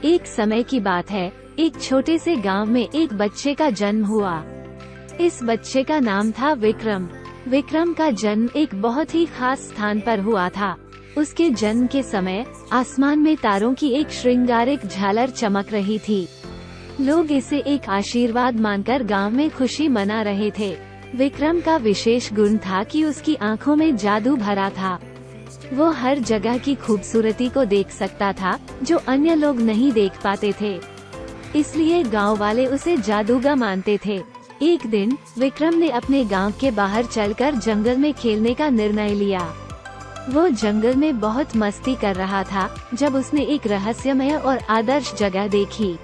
एक समय की बात है, एक छोटे से गांव में एक बच्चे का जन्म हुआ। इस बच्चे का नाम था विक्रम। विक्रम का जन्म एक बहुत ही खास स्थान पर हुआ था। उसके जन्म के समय आसमान में तारों की एक श्रृंगारिक झालर चमक रही थी। लोग इसे एक आशीर्वाद मानकर गांव में खुशी मना रहे थे। विक्रम का विशेष गुण था कि उसकी आंखों में जादू भरा था। वो हर जगह की खूबसूरती को देख सकता था जो अन्य लोग नहीं देख पाते थे, इसलिए गांव वाले उसे जादूगर मानते थे। एक दिन विक्रम ने अपने गांव के बाहर चलकर जंगल में खेलने का निर्णय लिया। वो जंगल में बहुत मस्ती कर रहा था जब उसने एक रहस्यमय और आदर्श जगह देखी।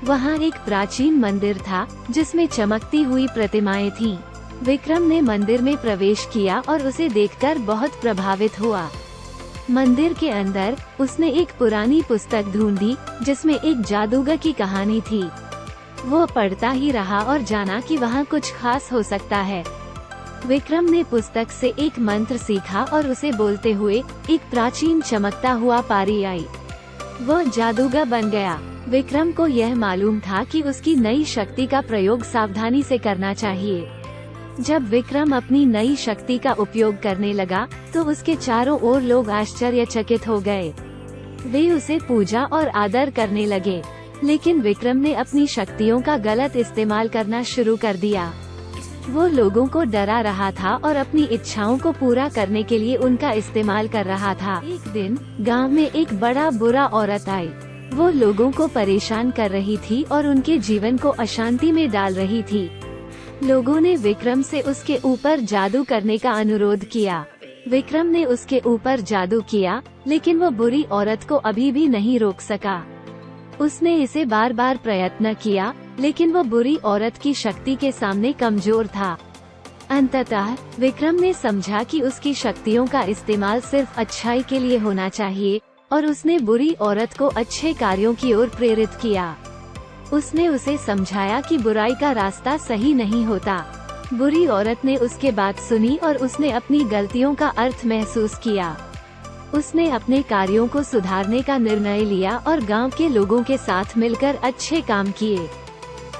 वहाँ एक प्राचीन मंदिर था जिसमें चमकती हुई प्रतिमाएं थीं। विक्रम ने मंदिर में प्रवेश किया और उसे देखकर बहुत प्रभावित हुआ। मंदिर के अंदर उसने एक पुरानी पुस्तक ढूंढी जिसमें एक जादूगर की कहानी थी। वो पढ़ता ही रहा और जाना कि वहाँ कुछ खास हो सकता है। विक्रम ने पुस्तक से एक मंत्र सीखा और उसे बोलते हुए एक प्राचीन चमकता हुआ पारी आई। वो जादूगर बन गया। विक्रम को यह मालूम था कि उसकी नई शक्ति का प्रयोग सावधानी से करना चाहिए। जब विक्रम अपनी नई शक्ति का उपयोग करने लगा तो उसके चारों ओर लोग आश्चर्यचकित हो गए। वे उसे पूजा और आदर करने लगे, लेकिन विक्रम ने अपनी शक्तियों का गलत इस्तेमाल करना शुरू कर दिया। वो लोगों को डरा रहा था और अपनी इच्छाओं को पूरा करने के लिए उनका इस्तेमाल कर रहा था। एक दिन गांव में एक बड़ा बुरा औरत आई। वो लोगों को परेशान कर रही थी और उनके जीवन को अशांति में डाल रही थी। लोगों ने विक्रम से उसके ऊपर जादू करने का अनुरोध किया। विक्रम ने उसके ऊपर जादू किया, लेकिन वो बुरी औरत को अभी भी नहीं रोक सका। उसने इसे बार बार प्रयत्न किया, लेकिन वो बुरी औरत की शक्ति के सामने कमजोर था। अंततः विक्रम ने समझा कि उसकी शक्तियों का इस्तेमाल सिर्फ अच्छाई के लिए होना चाहिए और उसने बुरी औरत को अच्छे कार्यों की ओर प्रेरित किया। उसने उसे समझाया कि बुराई का रास्ता सही नहीं होता। बुरी औरत ने उसके बात सुनी और उसने अपनी गलतियों का अर्थ महसूस किया। उसने अपने कार्यों को सुधारने का निर्णय लिया और गांव के लोगों के साथ मिलकर अच्छे काम किए।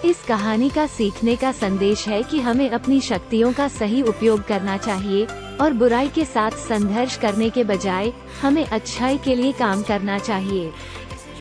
इस कहानी का सीखने का संदेश है कि हमें अपनी शक्तियों का सही उपयोग करना चाहिए और बुराई के साथ संघर्ष करने के बजाय हमें अच्छाई के लिए काम करना चाहिए।